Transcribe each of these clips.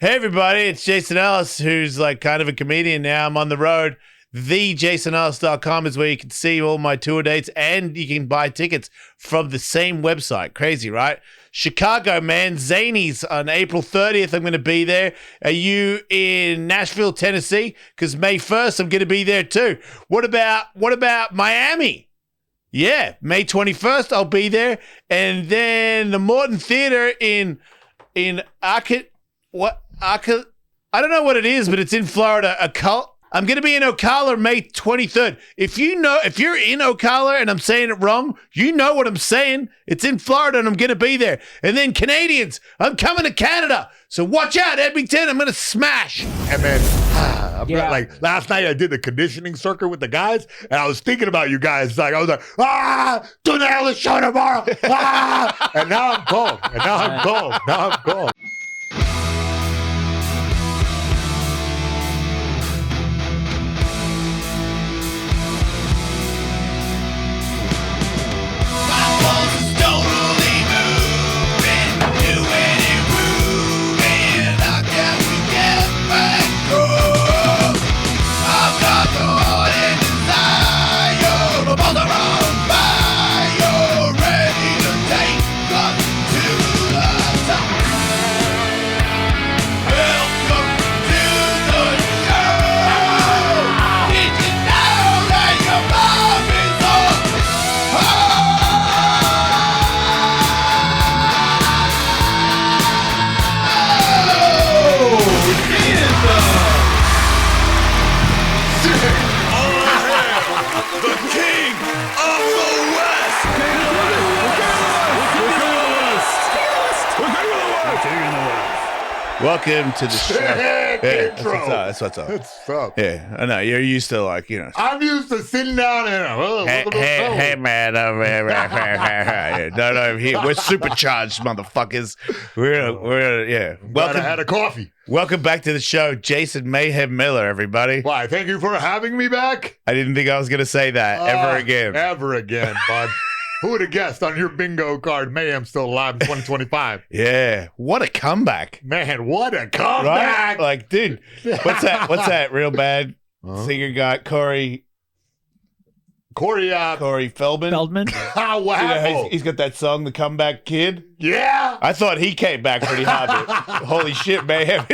Hey, everybody, it's Jason Ellis, who's like kind of a comedian now. I'm on the road. TheJasonEllis.com is where you can see all my tour dates, and you can buy tickets from the same website. Crazy, right? Chicago, man. Zanies on April 30th. I'm going to be there. Are you in Nashville, Tennessee? Because May 1st, I'm going to be there too. What about Miami? Yeah, May 21st, I'll be there. And then the Morton Theater in I don't know what it is, but it's in Florida. I'm going to be in Ocala May 23rd. If you're in Ocala and I'm saying it wrong, you know what I'm saying. It's in Florida and I'm going to be there. And then Canadians, I'm coming to Canada. So watch out, Edmonton. I'm going to smash. And then, like last night I did the conditioning circuit with the guys and I was thinking about you guys. Like I was like, do the Ellis show tomorrow. And now I'm calm. Welcome to the show. That's what's up. What's up? Yeah, I know. You're used to I'm used to sitting down and hey, man. No, here. We're supercharged, motherfuckers. We're Welcome. I had a coffee. Welcome back to the show, Jason Mayhem Miller, everybody. Why, thank you for having me back. I didn't think I was going to say that ever again, bud. Who would have guessed on your bingo card, Mayhem still alive in 2025? Yeah, what a comeback. Man, what a comeback. Right? Like, dude, what's that real bad singer guy, Corey Feldman. Oh, wow. You know, he's got that song, The Comeback Kid. Yeah. I thought he came back pretty hard. Holy shit, Mayhem.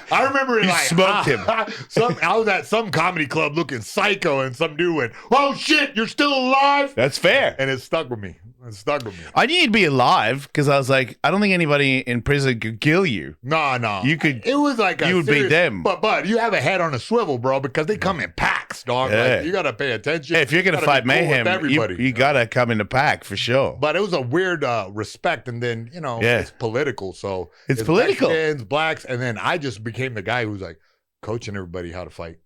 I remember you smoked him. I was at some comedy club looking psycho, and some dude went, "Oh shit, you're still alive?" That's fair. And it stuck with me. I knew you'd be alive because I was like, I don't think anybody in prison could kill you. No. You could. It was like you would beat them. But you have a head on a swivel, bro, because they come in packs, dog. Yeah. Like, you got to pay attention. Yeah, if you're gonna fight Mayhem, you got to come in the pack for sure. But it was a weird respect, and then it's political. So it's political. Mexicans, blacks, and then I just became the guy who was like coaching everybody how to fight.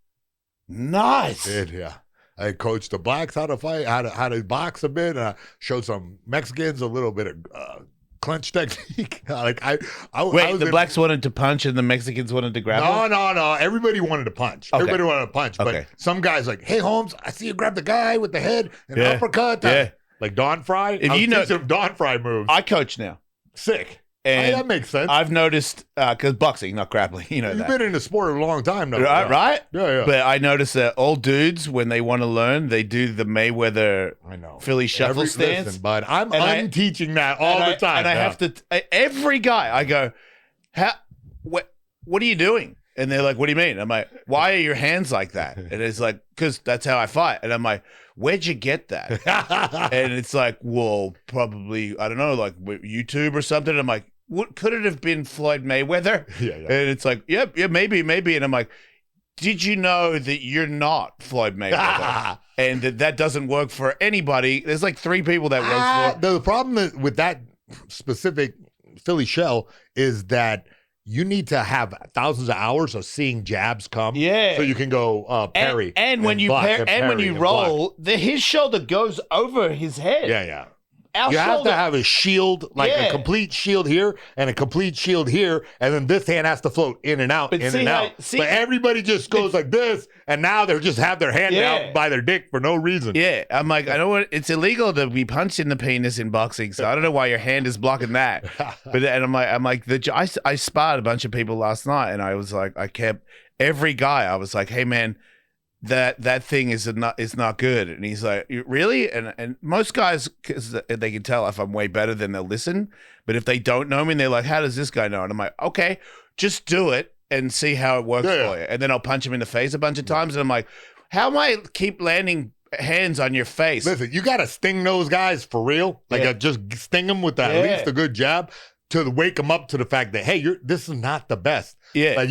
Nice. Yeah. I coached the blacks how to fight, how to box a bit. And I showed some Mexicans a little bit of clinch technique. The blacks wanted to punch and the Mexicans wanted to grapple? No. Everybody wanted to punch. Okay. Everybody wanted to punch. Okay. But some guys like, hey, Holmes, I see you grab the guy with the head and uppercut. Yeah. Like Don Fry. If you know some Don Fry moves. I coach now. Sick. And that makes sense. I've noticed, because boxing, not grappling, You've been in the sport a long time now. Right? Yeah. But I notice that all dudes, when they want to learn, they do the Mayweather Philly shuffle stance. Listen, bud, I'm unteaching that all the time. And I have to, every guy, I go, what are you doing? And they're like, what do you mean? I'm like, why are your hands like that? And it's like, because that's how I fight. And I'm like, where'd you get that? And it's like, well, probably, I don't know, like YouTube or something. And I'm like, what could it have been Floyd Mayweather? Yeah. And it's like, yeah, maybe. And I'm like, did you know that you're not Floyd Mayweather? And that doesn't work for anybody. There's like 3 people that work for. The problem with that specific Philly shell is that you need to have thousands of hours of seeing jabs come, so you can go parry. And when you roll, his shoulder goes over his head. Yeah. You have to have a shield, like a complete shield here and a complete shield here, and then this hand has to float in and out, but everybody just goes like this, and now they just have their hand out by their dick for no reason. Yeah, I'm like, I know what, it's illegal to be punched in the penis in boxing, so I don't know why your hand is blocking that. But and I'm like, I sparred a bunch of people last night, and I was like, I kept every guy. I was like, hey man, that thing is not good. And he's like, really? And most guys, because they can tell if I'm way better, then they'll listen. But if they don't know me, and they're like, how does this guy know? And I'm like, okay, just do it and see how it works for you. And then I'll punch him in the face a bunch of times. And I'm like, how am I keep landing hands on your face? Listen, you got to sting those guys for real. Like just sting them with at least a good jab to wake them up to the fact that, hey, this is not the best. Yeah. Like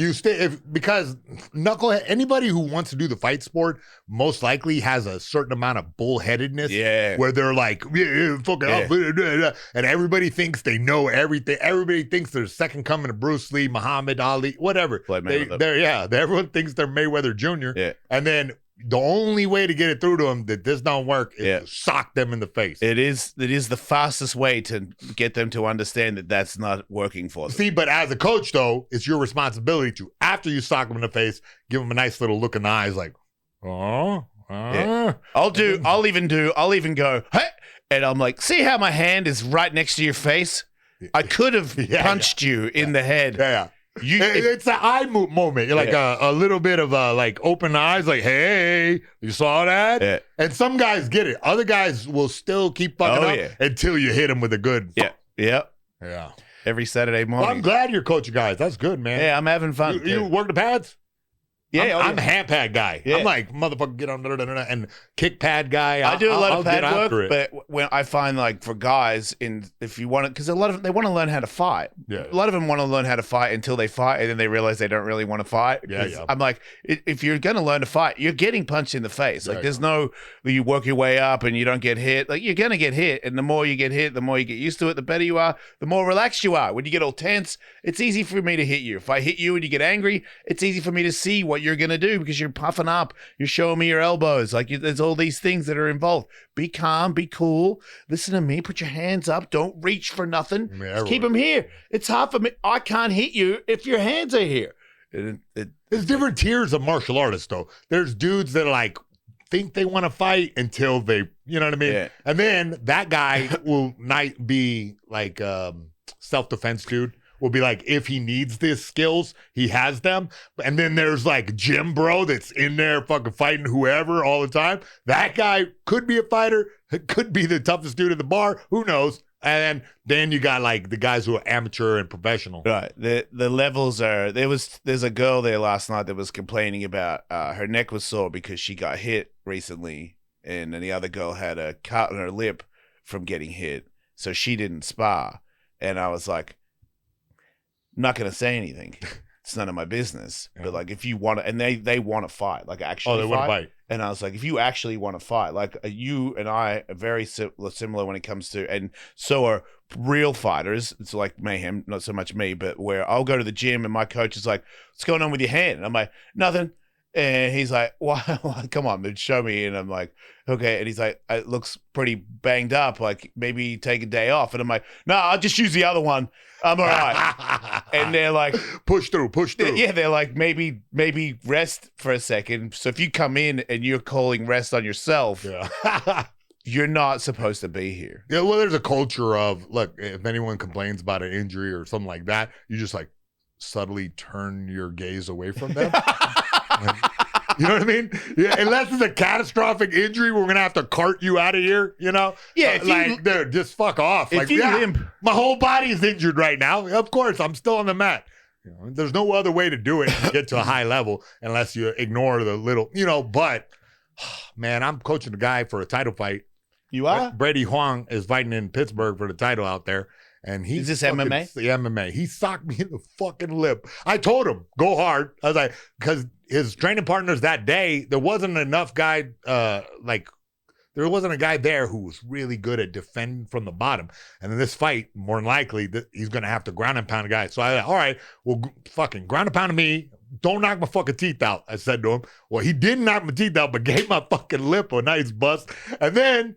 because knucklehead, anybody who wants to do the fight sport most likely has a certain amount of bullheadedness. Yeah. Where they're like, and everybody thinks they know everything. Everybody thinks they're second coming of Bruce Lee, Muhammad Ali, whatever. Everyone thinks they're Mayweather Jr. Yeah. And then the only way to get it through to them that this don't work is to sock them in the face. It is the fastest way to get them to understand that that's not working for them. See, but as a coach, though, it's your responsibility to, after you sock them in the face, give them a nice little look in the eyes like, I'll even go, hey, and I'm like, see how my hand is right next to your face? I could have punched you in the head. Yeah. It's an eye moment. You're like a little bit of like open eyes, like, hey, you saw that? Yeah. And some guys get it. Other guys will still keep fucking up until you hit them with a good. Yeah. Every Saturday morning. Well, I'm glad you're coaching guys. That's good, man. Yeah, I'm having fun. You work the pads? Yeah, I'm a hand pad guy. Yeah. I'm like, motherfucker, get on and kick pad guy. I do a lot of pad work, but when I find like for guys, if you want to, because a lot of them, they want to learn how to fight. Yeah. A lot of them want to learn how to fight until they fight, and then they realize they don't really want to fight. Yeah. I'm like, if you're going to learn to fight, you're getting punched in the face. Like there's no, you work your way up and you don't get hit. Like you're going to get hit, and the more you get hit, the more you get used to it. The better you are, the more relaxed you are. When you get all tense, it's easy for me to hit you. If I hit you and you get angry, it's easy for me to see what you're going to do because you're puffing up. You're showing me your elbows. Like there's all these things that are involved. Be calm, be cool. Listen to me. Put your hands up. Don't reach for nothing. Just keep them here. It's hard for me. I can't hit you if your hands are here. There's different tiers of martial artists, though. There's dudes that like think they want to fight until they, you know what I mean? Yeah. And then that guy will not be like self-defense dude. Will be like, if he needs these skills, he has them. And then there's like Jim Bro that's in there fucking fighting whoever all the time. That guy could be a fighter, could be the toughest dude at the bar. Who knows? And then you got like the guys who are amateur and professional. Right. The levels are, there's a girl there last night that was complaining about her neck was sore because she got hit recently. And then the other girl had a cut on her lip from getting hit. So she didn't spar. And I was like, I'm not going to say anything. It's none of my business. Yeah. But like, if you want to, and they want to fight, like actually want to fight. And I was like, if you actually want to fight, like you and I are very similar when it comes to, and so are real fighters. It's like Mayhem, not so much me, but where I'll go to the gym and my coach is like, what's going on with your hand? And I'm like, nothing. And he's like, why? Come on, man, show me. And I'm like, okay. And he's like, it looks pretty banged up. Like maybe take a day off. And I'm like, no, I'll just use the other one. I'm all right. And they're like, push through. Yeah, they're like, maybe rest for a second. So if you come in and you're calling rest on yourself, you're not supposed to be here. Yeah, well, there's a culture of, look, if anyone complains about an injury or something like that, you just like subtly turn your gaze away from them. You know what I mean? Yeah, unless it's a catastrophic injury, we're gonna have to cart you out of here. You know? Yeah, dude, just fuck off. Like, my whole body is injured right now. Of course, I'm still on the mat. You know, there's no other way to do it to get to a high level unless you ignore the little, you know. But man, I'm coaching a guy for a title fight. You are? Brady Huang is fighting in Pittsburgh for the title out there. And is this MMA? The MMA. He socked me in the fucking lip. I told him, go hard. I was like, because his training partners that day, there wasn't enough guy, there wasn't a guy there who was really good at defending from the bottom. And in this fight, more than likely, he's going to have to ground and pound a guy. So I was like, all right, well, fucking ground and pound me. Don't knock my fucking teeth out, I said to him. Well, he didn't knock my teeth out, but gave my fucking lip a nice bust. And then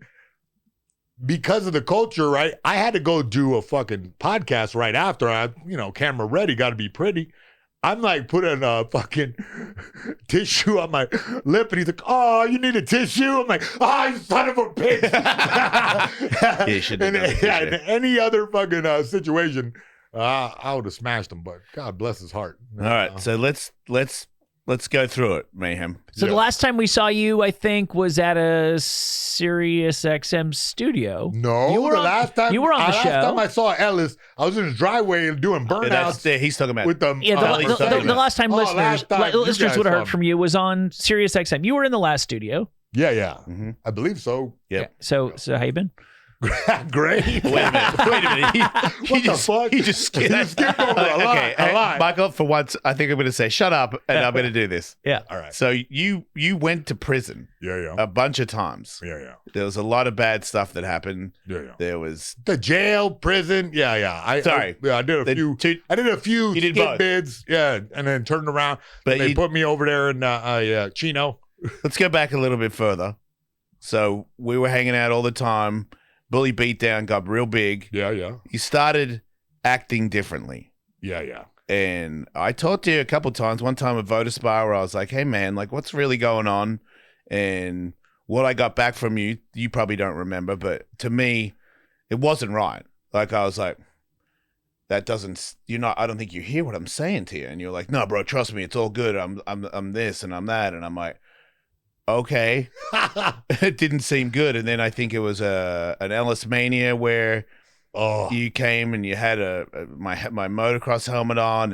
because of the culture, right? I had to go do a fucking podcast right after. Camera ready, got to be pretty. I'm like putting a fucking tissue on my lip, and he's like, "Oh, you need a tissue?" I'm like, "Oh, you son of a bitch!" You should have done it. In any other fucking situation, I would have smashed him. But God bless his heart. All right, so let's go through it, Mayhem. So the last time we saw you, I think, was at a Sirius XM studio. No, you were last time I saw Ellis, I was in his driveway doing burnouts. He's talking about with the the last time listeners would have heard from you was on Sirius XM. You were in the last studio. Yeah. Mm-hmm. I believe so. Yep. Yeah. So how you been? Great. Wait a minute. What the fuck? He just skipped over a lot. Michael, for once, I think I'm going to say, shut up, and I'm going to do this. Yeah. All right. So you went to prison a bunch of times. Yeah. There was a lot of bad stuff that happened. Yeah. There was the jail, prison. Yeah. I did a few you did skit both. bids. Yeah, and then turned around. But they put me over there in Chino. Let's go back a little bit further. So we were hanging out all the time. Bully Beatdown got real big. Yeah. You started acting differently. Yeah. And I talked to you a couple times. One time at Voter Spa where I was like, hey, man, like, what's really going on? And what I got back from you, you probably don't remember, but to me, it wasn't right. Like, I was like, I don't think you hear what I'm saying to you. And you're like, no, bro, trust me, it's all good. I'm this and I'm that. And I'm like, okay. It didn't seem good. And then I think it was an Ellis mania where you came and you had my motocross helmet on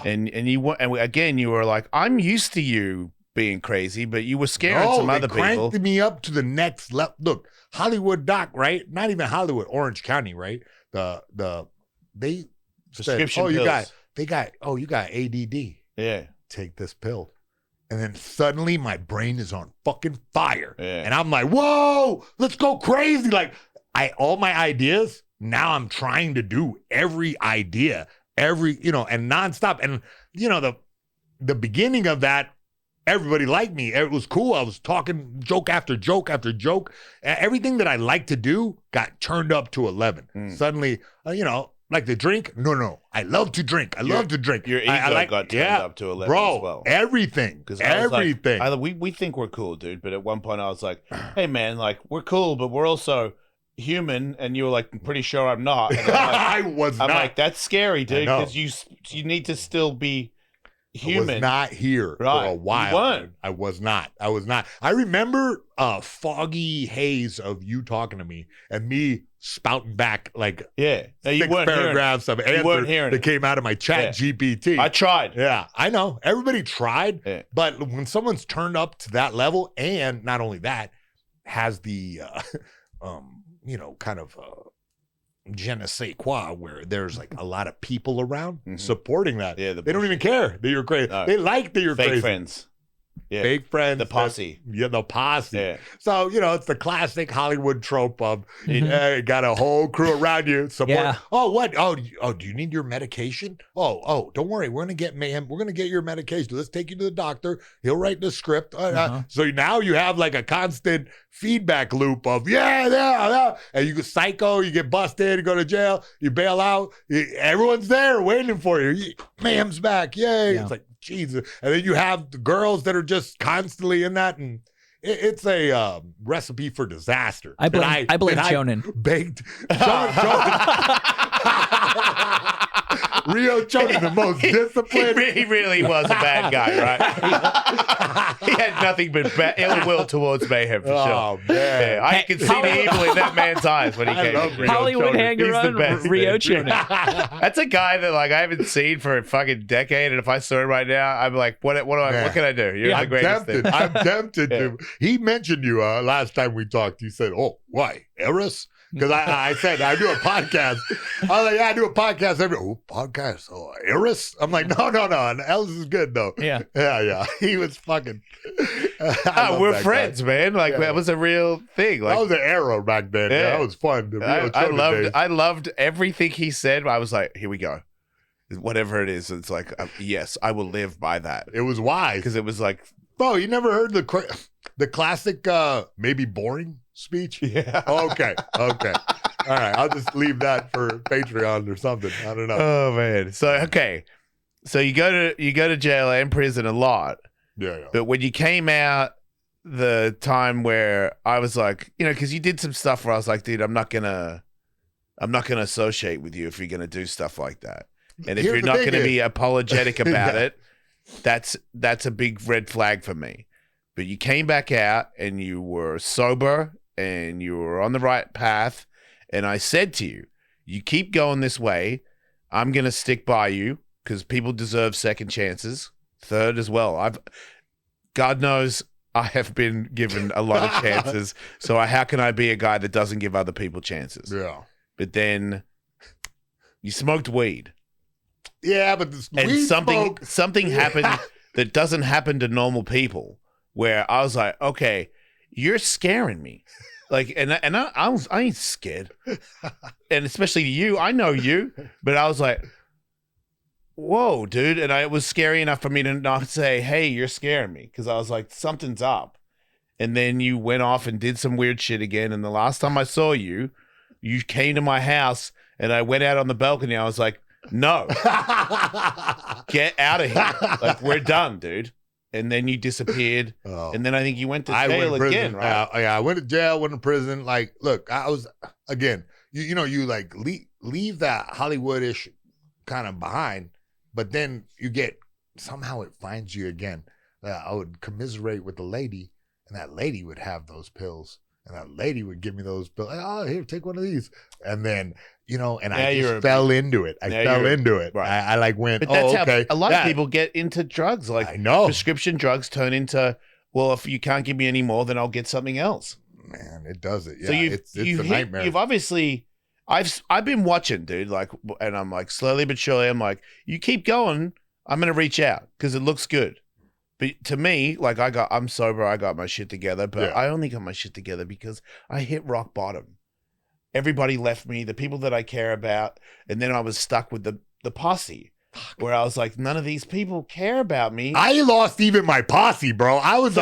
and you were like, I'm used to you being crazy, but you were scaring some other people. Cranked me up to the next level. Look, Hollywood doc, right? Not even Hollywood, Orange County, right? They prescription said, pills. you got ADD. Yeah. Take this pill. And then suddenly my brain is on fucking fire. Yeah. And I'm like, whoa, let's go crazy. Like all my ideas, now I'm trying to do every idea, and nonstop. And, the beginning of that, everybody liked me. It was cool. I was talking joke after joke after joke. Everything that I like to do got turned up to 11. Suddenly, like to drink? No. I love to drink. I love to drink. Your ego got turned up to 11 bro, as well. Everything. Everything. Like, we think we're cool, dude. But at one point I was like, hey, man, like, we're cool, but we're also human. And you were like, I'm pretty sure I'm not. And I'm like, I'm like, that's scary, dude, because you need to still be human. I was not here for a while. You weren't. I was not. I remember a foggy haze of you talking to me and me spouting back like no, you 6 weren't paragraphs of answers that came out of my chat GPT. I tried. Yeah, I know. Everybody tried. Yeah. But when someone's turned up to that level, and not only that, has the, kind of je ne sais quoi, where there's like a lot of people around supporting that. Yeah, they don't even care that you're crazy. No. They like that you're fake crazy. Friends. Yeah. Fake friends. The posse. The posse. Yeah. So, it's the classic Hollywood trope of got a whole crew around you. Support. Yeah. Oh, what? Oh, do you need your medication? Oh, don't worry. We're going to get Mayhem. We're going to get your medication. Let's take you to the doctor. He'll write the script. So now you have like a constant feedback loop of, yeah. And you get psycho, you get busted, you go to jail, you bail out. Everyone's there waiting for you. Mayhem's back. Yay. Yeah. It's like, Jesus. And then you have the girls that are just constantly in that, and it's a recipe for disaster. I blame Shonen. Baked. Rio Chonin, the most disciplined. He really was a bad guy, right? He had nothing but ill will towards Mayhem, for sure. Oh, man. Yeah, I can see the evil in that man's eyes when he came in. Hollywood hanger on Rio Chonin. That's a guy that like I haven't seen for a fucking decade, and if I saw him right now, I'm like, what can I do? You're the greatest thing. I'm tempted to. He mentioned you last time we talked. He said, oh, why? Ellis? Because I said, I do a podcast. I was like, I do a podcast podcast. Oh, Eris? I'm like, no. And Ellis is good, though. Yeah. He was fucking. We're friends, guy. Man. Like, that was a real thing. Like, that was an era back then. Yeah. That was fun. I loved everything he said. I was like, here we go. Whatever it is, it's like, yes, I will live by that. It was wise. Because it was like, Bro, you never heard the classic maybe boring speech? Yeah. Okay. All right, I'll just leave that for Patreon or something. I don't know. Oh man. So okay. So you go to jail and prison a lot. Yeah. But when you came out, the time where I was like, because you did some stuff where I was like, dude, I'm not gonna associate with you if you're gonna do stuff like that. And if you're not gonna be apologetic about it, that's a big red flag for me. But you came back out and you were sober and you were on the right path. And I said to you, you keep going this way, I'm gonna stick by you because people deserve second chances, third as well. God knows I have been given a lot of chances. So how can I be a guy that doesn't give other people chances? Yeah. But then you smoked weed. Yeah, but something happened that doesn't happen to normal people where I was like, okay, you're scaring me. Like, and I ain't scared. And especially you, I know you, but I was like, whoa, dude. And it was scary enough for me to not say, hey, you're scaring me. Because I was like, something's up. And then you went off and did some weird shit again. And the last time I saw you, you came to my house and I went out on the balcony. I was like, no, get out of here. Like, we're done, dude. And then you disappeared. Oh. And then I think you went to jail again, right? Yeah, I went to jail, went to prison. Like, look, I was, again, you like leave that Hollywood-ish kind of behind. But then somehow it finds you again. I would commiserate with the lady, and that lady would have those pills, and that lady would give me those pills. Like, oh, here, take one of these. And then, and I just fell into it. Right. I like went, but that's okay. How a lot of people get into drugs. Like, I know. Prescription drugs turn into, well, if you can't give me any more, then I'll get something else. Man, it does it. Yeah, so it's a nightmare. You've obviously... I've been watching, dude, like, and I'm like, slowly but surely, I'm like, you keep going, I'm gonna reach out because it looks good. But to me, like, I'm sober, I got my shit together, but I only got my shit together because I hit rock bottom. Everybody left me, the people that I care about, and then I was stuck with the posse, where I was like, none of these people care about me. I lost even my posse, bro. I was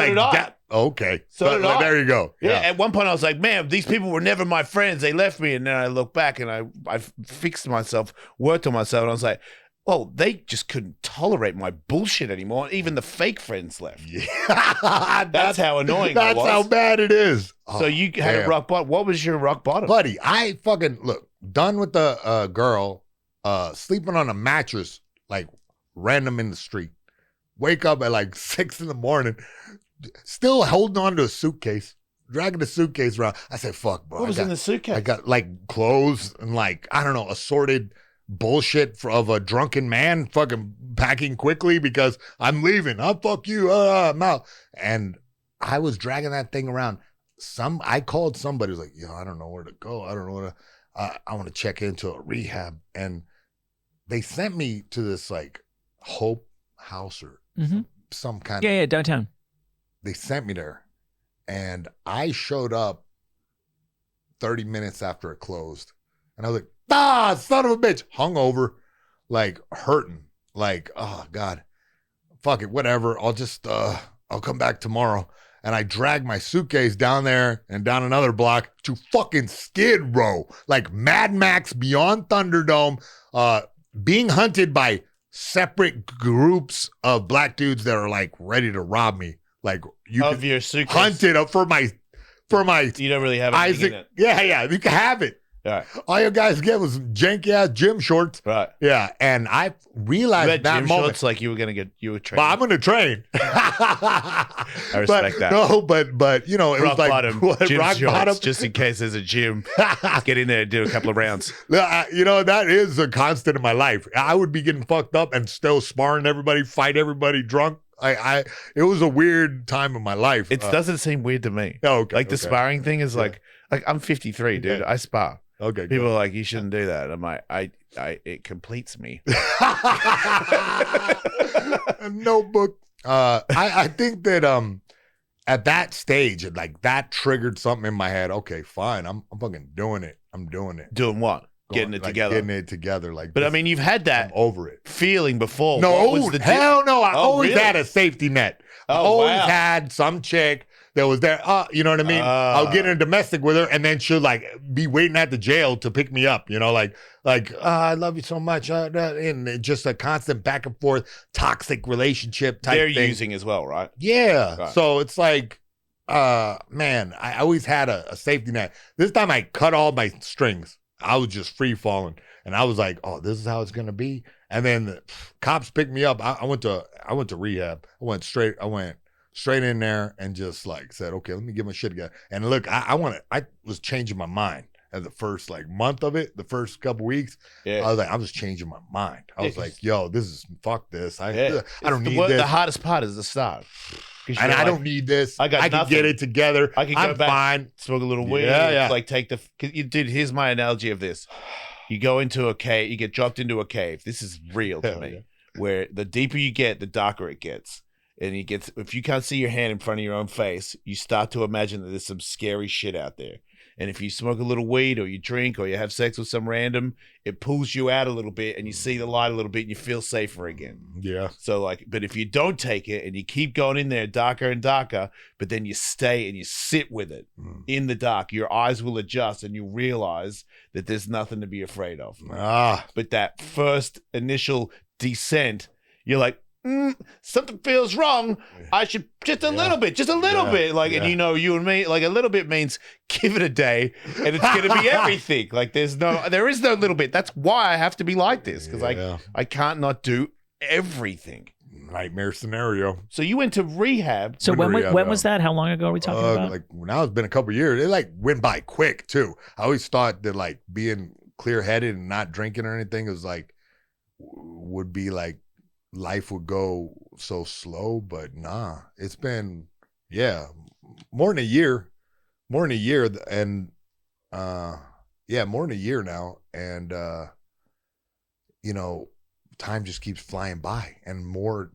okay. So there you go. Yeah. At one point I was like, man, these people were never my friends. They left me. And then I look back and I fixed myself, worked on myself. And I was like, well, they just couldn't tolerate my bullshit anymore. Even the fake friends left. Yeah. That's how annoying it was. That's how bad it is. So you had a rock bottom. What was your rock bottom? Buddy, I fucking, look, done with the girl, sleeping on a mattress, like random in the street. Wake up at like 6 a.m, still holding on to a suitcase, dragging the suitcase around. I said, fuck, bro. What was in the suitcase? I got like clothes and like, I don't know, assorted bullshit of a drunken man fucking packing quickly because I'm leaving. Fuck you. I'm out. And I was dragging that thing around. I called somebody who's like, yo, I don't know where to go. I don't know where to, I want to check into a rehab. And they sent me to this like Hope House or some kind of. Yeah, downtown. They sent me there, and I showed up 30 minutes after it closed. And I was like, son of a bitch, hungover, like hurting, like, oh God, fuck it, whatever. I'll come back tomorrow. And I dragged my suitcase down there and down another block to fucking Skid Row, like Mad Max Beyond Thunderdome, being hunted by separate groups of black dudes that are like ready to rob me. Like your suitcase, hunted up for my. You don't really have Isaac. In it. Yeah, you can have it. Right. All you guys get was janky ass gym shorts. Right. Yeah, and I realized you had that gym moment. Shorts like you were trained. Well, I'm gonna train. I respect that. No, but it rock was like bottom, gym rock shorts, bottom, just in case there's a gym. Get in there and do a couple of rounds. That is a constant in my life. I would be getting fucked up and still sparring everybody, fight everybody drunk. It was a weird time in my life. It doesn't seem weird to me. Okay. Like the sparring thing is like I'm 53, dude. I spar. Okay. People are like, you shouldn't do that. I'm like, it completes me. A notebook. I think that at that stage, like that triggered something in my head. Okay, fine. I'm fucking doing it. I'm doing it. Doing what? getting it together. Getting it together. Like, but I mean, you've had that over it feeling before. No, hell no. I always had a safety net. I always had some chick that was there. You know what I mean? I'll get in a domestic with her, and then she'll like be waiting at the jail to pick me up. You know, like I love you so much, and just a constant back and forth, toxic relationship type. They're thing. Using as well, right? Yeah. Right. So it's like, man, I always had a safety net. This time I cut all my strings. I was just free falling, and I was like, oh, this is how it's gonna be. And then the cops picked me up. I went to rehab. I went straight in there and just like said, okay, let me get my shit together. And look, I was changing my mind at the first like month of it, the first couple weeks. Yeah. I was changing my mind. I was like, yo, this is fuck this. I don't need this. The hardest part is the start. And I don't need this. I can get it together. I can go back, fine. Smoke a little weed. Yeah. Like dude, here's my analogy of this. You go into a cave, you get dropped into a cave. This is real to me. Yeah. Where the deeper you get, the darker it gets. And if you can't see your hand in front of your own face, you start to imagine that there's some scary shit out there. And if you smoke a little weed or you drink or you have sex with some random, it pulls you out a little bit and you see the light a little bit and you feel safer again. Yeah. So but if you don't take it and you keep going in there darker and darker, but then you stay and you sit with it in the dark, your eyes will adjust and you realize that there's nothing to be afraid of. But that first initial descent, you're like, something feels wrong. I should just a little bit. Like, and you and me, like a little bit means give it a day and it's going to be everything. Like there is no little bit. That's why I have to be like this. Cause I can't not do everything. Nightmare scenario. So you went to rehab. So when was that? How long ago are we talking about? Like now it's been a couple of years. It like went by quick too. I always thought that like being clear headed and not drinking or anything was like, would be like, life would go so slow, but nah, it's been more than a year and more than a year now, and time just keeps flying by. And more,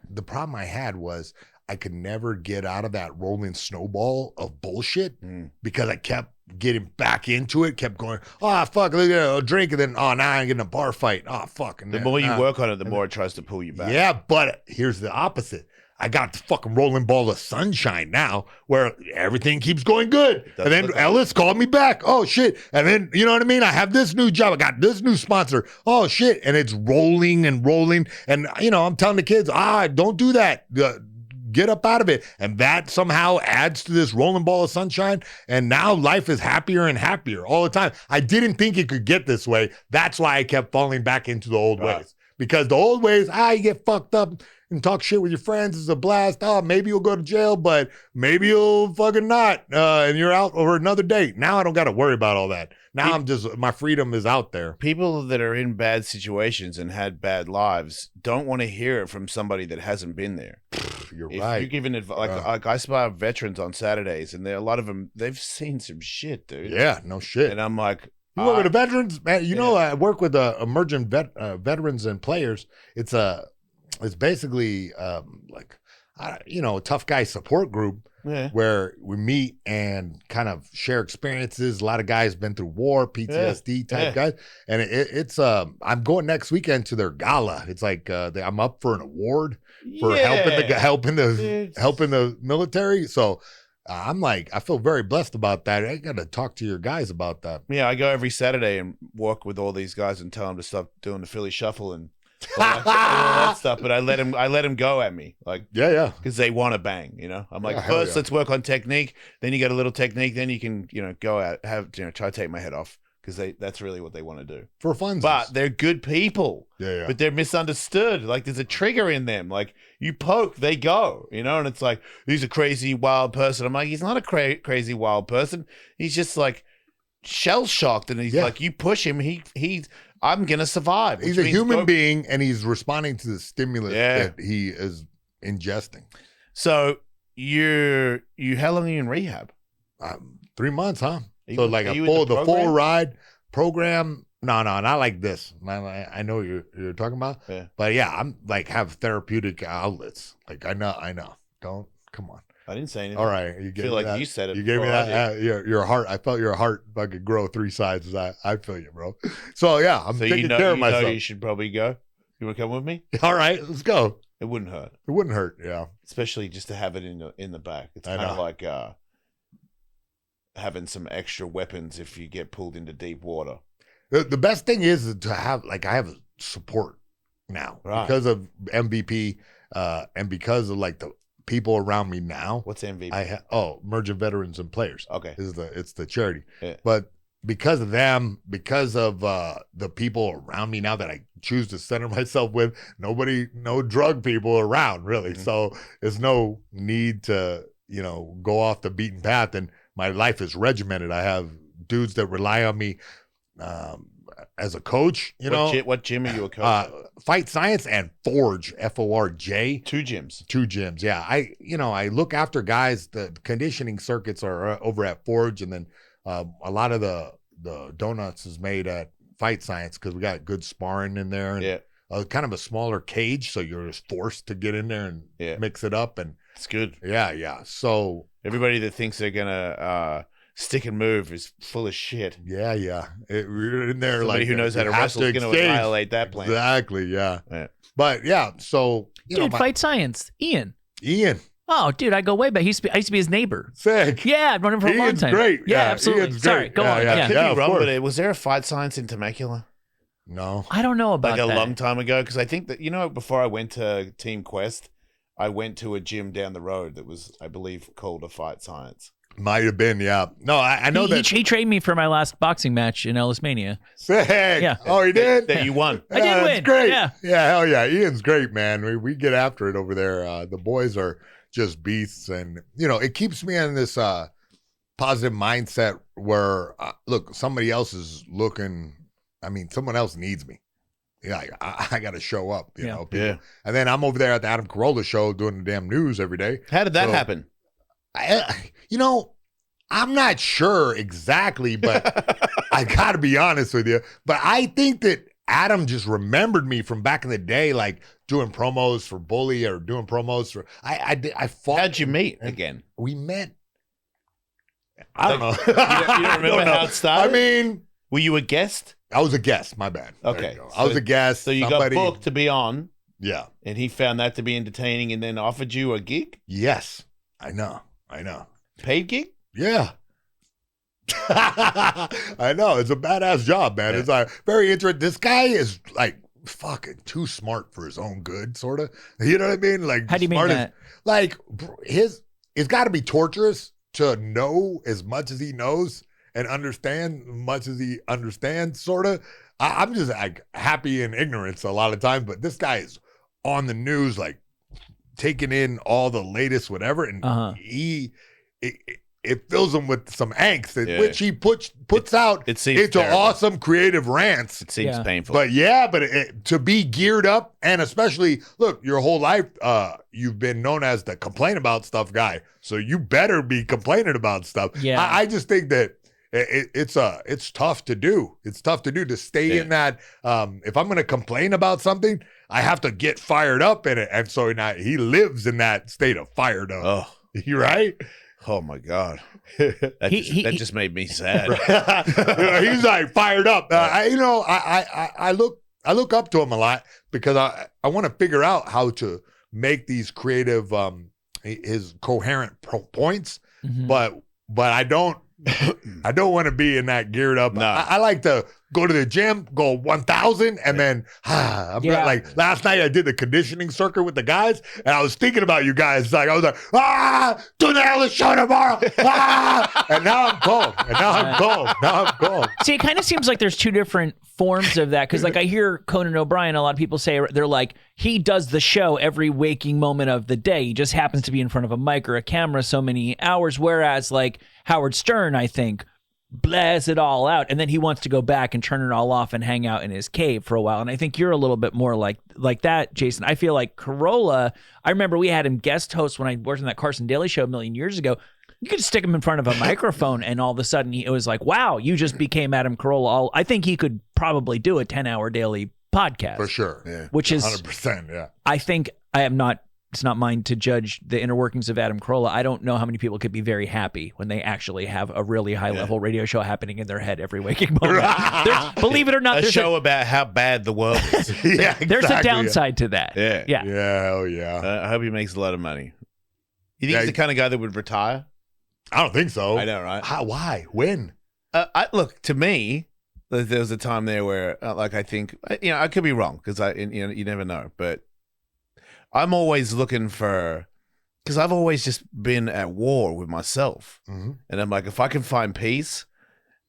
the problem I had was I could never get out of that rolling snowball of bullshit because I kept getting back into it, kept going, fuck, look at a drink, and then, now I'm getting a bar fight. Fuck. And the more you work on it, the more it tries to pull you back. Yeah, but here's the opposite. I got the fucking rolling ball of sunshine now where everything keeps going good. And then Ellis called me back. Oh, shit. And then, you know what I mean? I have this new job. I got this new sponsor. Oh, shit. And it's rolling and rolling. And, I'm telling the kids, don't do that. Get up out of it. And that somehow adds to this rolling ball of sunshine. And now life is happier and happier all the time. I didn't think it could get this way. That's why I kept falling back into the old ways. Because the old ways, you get fucked up and talk shit with your friends. It's a blast. Maybe you'll go to jail, but maybe you'll fucking not. And you're out over another date. Now I don't got to worry about all that. Now my freedom is out there. People that are in bad situations and had bad lives don't want to hear it from somebody that hasn't been there. You're right. You're giving advice, like I spy veterans on Saturdays, and a lot of them, they've seen some shit, dude. Yeah, no shit. And I'm like, you work with the veterans, man. I work with emerging veterans and players. It's basically a tough guy support group where we meet and kind of share experiences. A lot of guys been through war, PTSD type guys, and it's I'm going next weekend to their gala. It's like I'm up for an award for helping the military. So I'm like, I feel very blessed about that. I got to talk to your guys about that. Yeah, I go every Saturday and walk with all these guys and tell them to stop doing the Philly shuffle and all that stuff. But I let him go at me, like because they want to bang. I'm like, first let's work on technique. Then you get a little technique. Then you can go out try to take my head off. Because that's really what they want to do. For fun. But they're good people. Yeah. But they're misunderstood. Like there's a trigger in them. Like you poke, they go, and it's like, he's a crazy, wild person. I'm like, he's not a crazy, wild person. He's just like shell-shocked. And he's like, you push him, I'm going to survive. He's a human being and he's responding to the stimulus that he is ingesting. So how long are you in rehab? 3 months, huh? So like the full ride program. No, not like this. I know what you're talking about. Yeah. But I'm like have therapeutic outlets. Like I know. Don't come on. I didn't say anything. All right, you feel like you said it. You gave me that. Your heart. I felt your heart fucking grow 3 sizes. I feel you, bro. So yeah, I'm taking care of myself. You should probably go. You want to come with me? All right, let's go. It wouldn't hurt. It wouldn't hurt. Yeah, especially just to have it in the back. It's kind of like having some extra weapons if you get pulled into deep water. The best thing is to have I have support now because of MVP and because of like the people around me now. What's MVP? Merging Veterans and Players. Okay, it's the charity. Yeah. But because of them, because of the people around me now that I choose to center myself with, no drug people around really. Mm-hmm. So there's no need to go off the beaten path, and my life is regimented. I have dudes that rely on me as a coach. What gym are you a coach? Fight Science and Forge, FORJ. 2 gyms. 2 gyms. Yeah, I look after guys. The conditioning circuits are over at Forge, and then a lot of the donuts is made at Fight Science because we got good sparring in there. And, kind of a smaller cage, so you're just forced to get in there and mix it up, and it's good. Yeah. So everybody that thinks they're gonna stick and move is full of shit. Yeah. We're in there. Somebody who knows how to wrestle is going to annihilate that plan. Exactly. Yeah. But yeah, so Fight Science, Ian. Oh, dude, I go way back. I used to be his neighbor. Sick. Yeah, I've known him for a long time. Great. Yeah, absolutely. Ian's Sorry, great. go on. Yeah. Could be wrong, but was there a Fight Science in Temecula? No. I don't know about that. Like a long time ago, because I think that before I went to Team Quest, I went to a gym down the road that was, I believe, called a Fight Science. Might have been, yeah. No, I know that. He trained me for my last boxing match in Ellis Mania. Sick. Yeah. Oh, he did? That you won. I did win. That's great. Yeah, hell yeah. Ian's great, man. We get after it over there. The boys are just beasts, and, it keeps me in this positive mindset where, look, somebody else is looking. I mean, someone else needs me. Yeah, I got to show up, you know. Yeah. And then I'm over there at the Adam Corolla show doing the damn news every day. How did that happen? I'm not sure exactly, but I got to be honest with you. But I think that Adam just remembered me from back in the day, like doing promos for Bully or doing promos for. I fought. How'd you meet again? We met. I don't know. You don't remember how it started? I mean, were you a guest? I was a guest. My bad. Okay, I was a guest. So you got booked to be on. Yeah. And he found that to be entertaining, and then offered you a gig. Yes, I know. Paid gig? Yeah. I know. It's a badass job, man. Yeah. It's very interesting. This guy is like fucking too smart for his own good, sort of. You know what I mean? Like, how do you mean that? Like, it's got to be torturous to know as much as he knows and understand as much as he understands, sort of. I'm just like happy in ignorance a lot of times, but this guy is on the news, like taking in all the latest whatever, and it fills him with some angst, which he puts out into terrible. Awesome creative rants. It seems painful. But to be geared up, and especially, look, your whole life, you've been known as the complain about stuff guy, so you better be complaining about stuff. Yeah. I just think that it's tough to do. It's tough to do to stay in that. If I'm going to complain about something, I have to get fired up in it. And so now he lives in that state of fired up. Oh, you right? Oh my God. That just made me sad. He's like fired up. I look up to him a lot because I want to figure out how to make these creative, his coherent points, but I don't want to be in that geared up. No. I like to go to the gym, go 1,000, and then like last night I did the conditioning circuit with the guys, and I was thinking about you guys. Like I was like, do the Ellis show tomorrow. And now I'm cold. See, it kind of seems like there's two different forms of that, because like I hear Conan O'Brien, a lot of people say they're like, he does the show every waking moment of the day. He just happens to be in front of a mic or a camera so many hours, whereas like Howard Stern, I think, blasts it all out, and then he wants to go back and turn it all off and hang out in his cave for a while. And I think you're a little bit more like that, Jason. I feel like Corolla, I remember we had him guest host when I worked on that Carson Daly show a million years ago. You could stick him in front of a microphone, and all of a sudden it was like, wow, you just became Adam Corolla. I think he could probably do a 10-hour daily podcast. For sure. Yeah. Which is 100%. Yeah. I think I am not it's not mine to judge the inner workings of Adam Corolla. I don't know how many people could be very happy when they actually have a really high level radio show happening in their head every waking moment. Believe it or not, a show about how bad the world is. Yeah, there's a exactly. downside to that. Yeah. Yeah. Yeah, hell yeah. I hope he makes a lot of money. You think he's the kind of guy that would retire? I don't think so. I know, right? How, why? When? Look, to me, there was a time there where, I think, I could be wrong because you never know. But I'm always looking for, because I've always just been at war with myself, and I'm like, if I can find peace,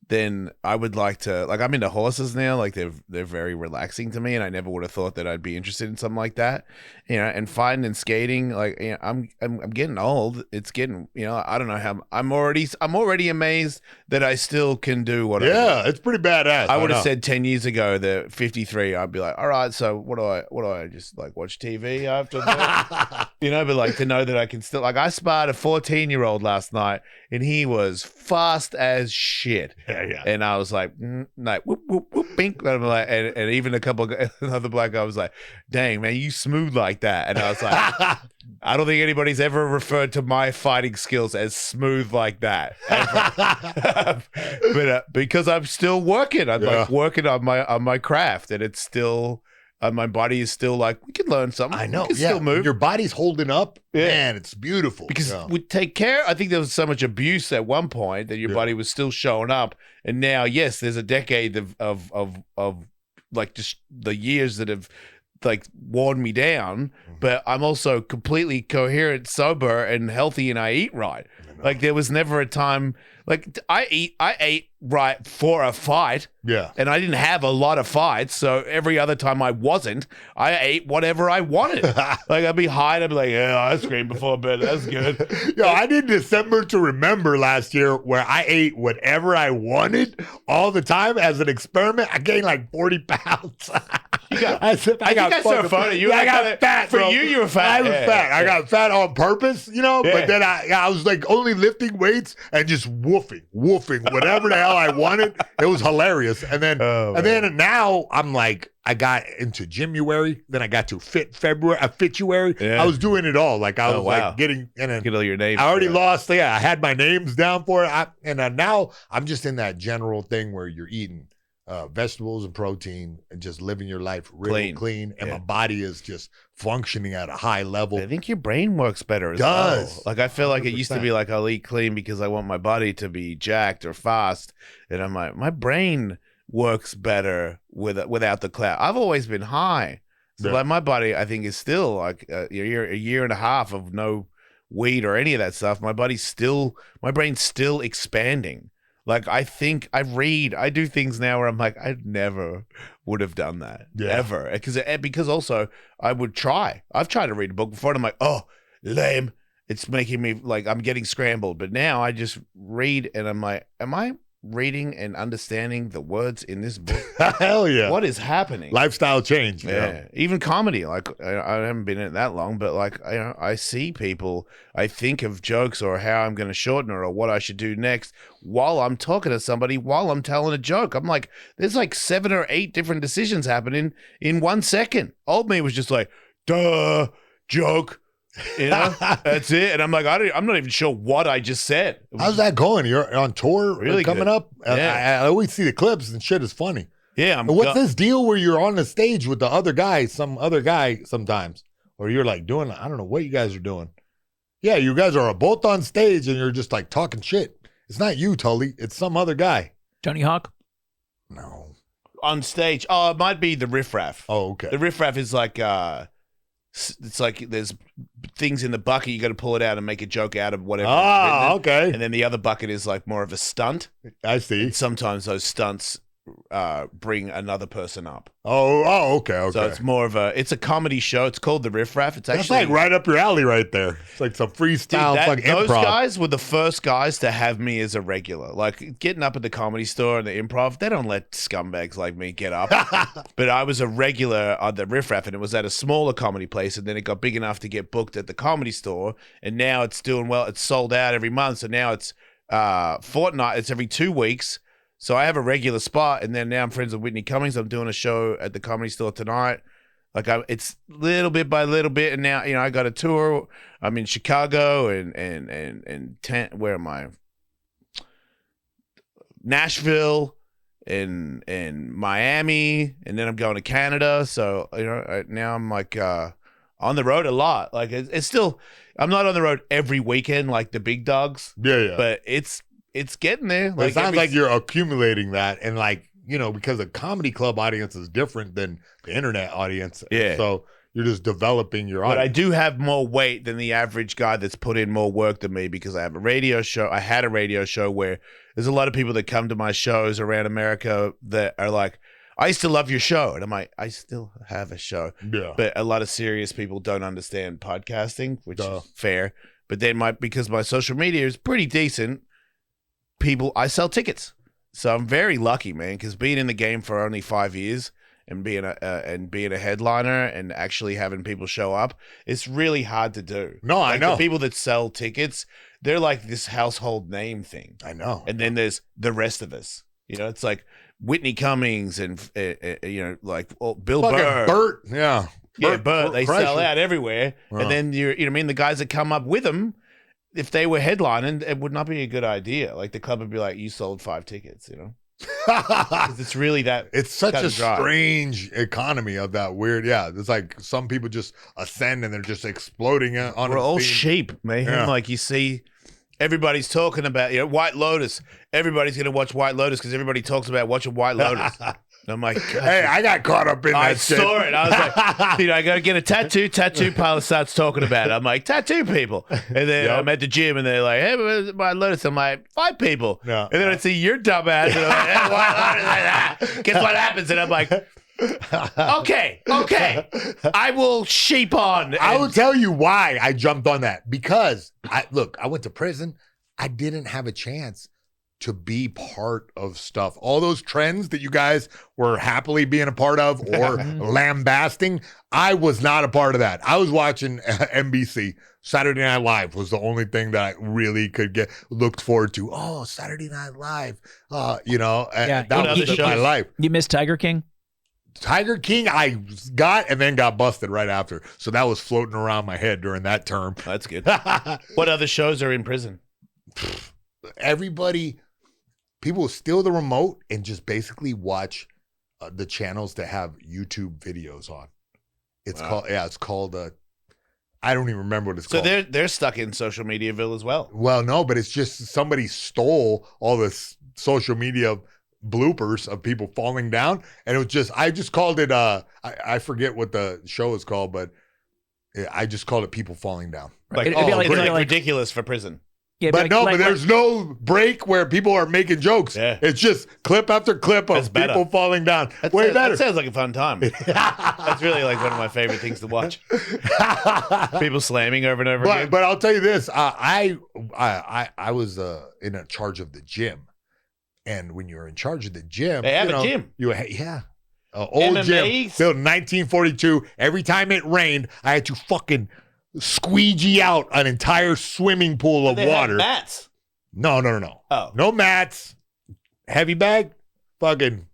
then I would like to. Like, I'm into horses now. Like, they're very relaxing to me, and I never would have thought that I'd be interested in something like that. And fighting and skating. Like, I'm getting old. It's getting, I don't know how. I'm already amazed that I still can do what I do. Yeah, it's pretty badass. I would have said 10 years ago that 53, I'd be like, all right, so what do I just like watch TV after that? But like to know that I can still, like, I sparred a 14-year-old last night and he was fast as shit. Yeah. And I was like, whoop, whoop, whoop, bink. And I'm like, and even another black guy was like, dang, man, you smooth like that. And I was like, I don't think anybody's ever referred to my fighting skills as smooth like that. But because I'm still working, I'm like working on my craft, and it's still my body is still like, we can learn something. I know. We can still move. Your body's holding up. Yeah. Man, it's beautiful. Because we take care. I think there was so much abuse at one point that your body was still showing up, and now, yes, there's a decade of like just the years that have like worn me down, but I'm also completely coherent, sober, and healthy, and I eat right. Like, there was never a time like I ate right for a fight. Yeah. And I didn't have a lot of fights, so every other time I wasn't, I ate whatever I wanted. Like, I'd be high and I'd be like, yeah, ice cream before bed. That's good. Yo, I did December to Remember last year where I ate whatever I wanted all the time as an experiment. I gained like 40 pounds. I think I saw a photo. I got fat. For bro. you were fat. I was fat. I got fat on purpose, but then I was like only lifting weights and just woofing whatever the hell I wanted. It was hilarious. And then now I'm like, I got into Gymuary, then I got to Fituary. Yeah. I was doing it all. Like, I was like getting, and then get all your names. I already lost. Yeah, I had my names down for it. And now I'm just in that general thing where you're eating vegetables and protein and just living your life really clean. And my body is just functioning at a high level. I think your brain works better as well. Like, I feel like 100%. It used to be like, I'll eat clean because I want my body to be jacked or fast. And I'm like, my brain works better without the cloud. I've always been high. So like, my body, I think, is still like a year and a half of no weed or any of that stuff. My brain's still expanding. Like, I think I do things now where I'm like, I never would have done that ever. Because also I've tried to read a book before and I'm like, oh, lame. It's making me like, I'm getting scrambled. But now I just read and I'm like, am I reading and understanding the words in this book? Hell yeah. What is happening? Lifestyle change. Yeah. Even comedy. Like, I haven't been in it that long, but like, I see people, I think of jokes or how I'm going to shorten it or what I should do next while I'm talking to somebody, while I'm telling a joke. I'm like, there's like 7 or 8 different decisions happening in 1 second. Old me was just like, duh, joke. That's it. And I'm like, I'm not even sure what I just said. How's that going? You're on tour really coming good. up? Yeah. I always see the clips and shit is funny. Yeah. What's this deal where you're on the stage with the other guy, some other guy sometimes? Or you're like doing, I don't know what you guys are doing. Yeah, you guys are both on stage and you're just like talking shit. It's not you, Tully. It's some other guy. Tony Hawk? No. On stage. Oh, it might be the riffraff. Oh, okay. The riffraff is like, it's like there's things in the bucket, you got to pull it out and make a joke out of whatever. Okay. And then the other bucket is like more of a stunt. I see. And sometimes those stunts bring another person up. Oh, okay. So it's more of it's a comedy show. It's called The Riff Raff. It's That's actually like right up your alley right there. It's like some freestyle fucking those improv. guys were the first guys to have me as a regular. Like, getting up at the Comedy Store and the improv, they don't let scumbags like me get up. But I was a regular on The Riff Raff, and it was at a smaller comedy place, and then it got big enough to get booked at the Comedy Store, and now it's doing well. It's sold out every month, so now it's fortnight. It's every 2 weeks. So I have a regular spot, and then now I'm friends with Whitney Cummings. I'm doing a show at the Comedy Store tonight. Like it's little bit by little bit, and now I got a tour. I'm in Chicago and where am I? Nashville and Miami, and then I'm going to Canada. So now I'm like on the road a lot. Like it's still, I'm not on the road every weekend like the big dogs. Yeah. But it's getting there. Like, it sounds like you're accumulating that, and like, because a comedy club audience is different than the internet audience. Yeah. So you're just developing your audience. But I do have more weight than the average guy that's put in more work than me because I have a radio show. I had a radio show where there's a lot of people that come to my shows around America that are like, I used to love your show. And I'm like, I still have a show. Yeah. But a lot of serious people don't understand podcasting, which is fair. But then because my social media is pretty decent, I sell tickets. So I'm very lucky, man, because being in the game for only 5 years and being a headliner and actually having people show up, it's really hard to do. No, I know. The people that sell tickets, they're like this household name thing. I know. And then there's the rest of us. It's like Whitney Cummings and like Bill Burr. Burt, yeah. Burt. They sell out everywhere. Wow. And then the guys that come up with them, if they were headlining, it would not be a good idea. Like the club would be like, you sold 5 tickets, 'Cause it's really that. It's such a strange economy of that weird. Yeah, it's like some people just ascend and they're just exploding on. We're all sheep, man. Yeah. Like you see, everybody's talking about White Lotus. Everybody's gonna watch White Lotus because everybody talks about watching White Lotus. And I'm like, God, hey, I got caught up in that. I shit. saw it. I was like, I gotta get a tattoo. Tattoo pilot starts talking about it. I'm like, tattoo people. And then I'm at the gym and they're like, hey, where's White Lotus? I'm like, 5 people. Yeah. And then I see your dumb ass. And I'm like, hey, White Lotus. Guess what happens? And I'm like, okay. I will sheep on. I will tell you why I jumped on that. Because I went to prison. I didn't have a chance to be part of stuff. All those trends that you guys were happily being a part of or lambasting, I was not a part of that. I was watching NBC. Saturday Night Live was the only thing that I really could looked forward to. Oh, Saturday Night Live. That was just my life. You missed Tiger King? Tiger King, I got and then got busted right after. So that was floating around my head during that term. That's good. What other shows are in prison? People will steal the remote and just basically watch the channels that have YouTube videos on. It's called I don't even remember what it's called. So they're stuck in social mediaville as well. Well, no, but it's just somebody stole all this social media bloopers of people falling down, and it was I just called it I forget what the show is called, but I just called it people falling down. Like, it'd be like ridiculous for prison. Yeah, but there's no break where people are making jokes. Yeah. It's just clip after clip of people falling down. Way better. That sounds like a fun time. That's really like one of my favorite things to watch. People slamming over and over again. But I'll tell you this: I was in charge of the gym, and when you're in charge of the gym, they have a gym. Old MMA? gym built in 1942. Every time it rained, I had to fucking squeegee out an entire swimming pool of water. Have mats. No. Oh. No mats. Heavy bag. Fucking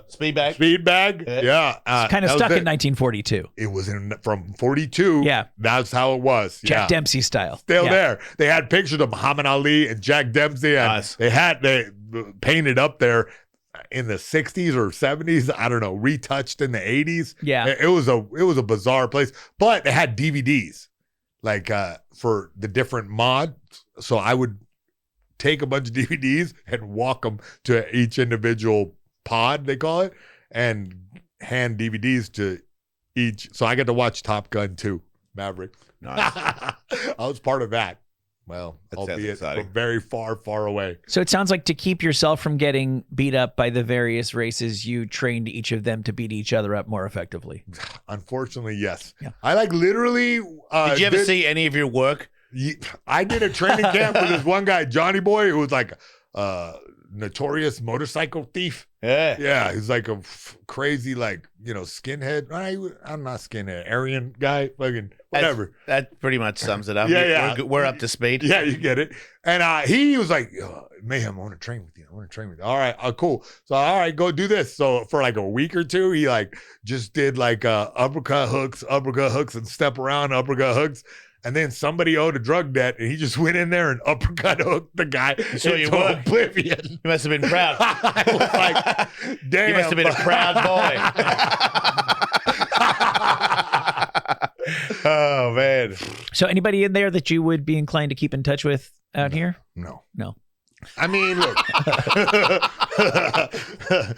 speed bag. Yeah. It's kind of stuck in 1942. It was from 42. Yeah. That's how it was. Jack Dempsey style. Still there. They had pictures of Muhammad Ali and Jack Dempsey. And nice. they painted up there in the 60s or 70s, I don't know, retouched in the 80s. Yeah. It was a bizarre place, but they had DVDs like for the different mods. So I would take a bunch of DVDs and walk them to each individual pod, they call it, and hand DVDs to each. So I got to watch Top Gun 2, Maverick. Nice. I was part of that. Well, albeit from very far, far away. So it sounds like to keep yourself from getting beat up by the various races, you trained each of them to beat each other up more effectively. Unfortunately, yes. Yeah. I literally. Did you ever see any of your work? I did a training camp with this one guy, Johnny Boy, who was like a notorious motorcycle thief. Yeah. Yeah, he's like a crazy, like, skinhead. I'm not skinhead. Aryan guy. Fucking whatever. That pretty much sums it up. Yeah. We're up to speed. Yeah, you get it. And he was like, Mayhem, I want to train with you. All right, cool. So, all right, go do this. So for like a week or two, he like just did like uppercut hooks, and step around uppercut hooks. And then somebody owed a drug debt, and he just went in there and uppercut hooked the guy into oblivion. You must have been proud. I was like, damn. You must have been a proud boy. Oh, man. So anybody in there that you would be inclined to keep in touch with out here? No. I mean, look.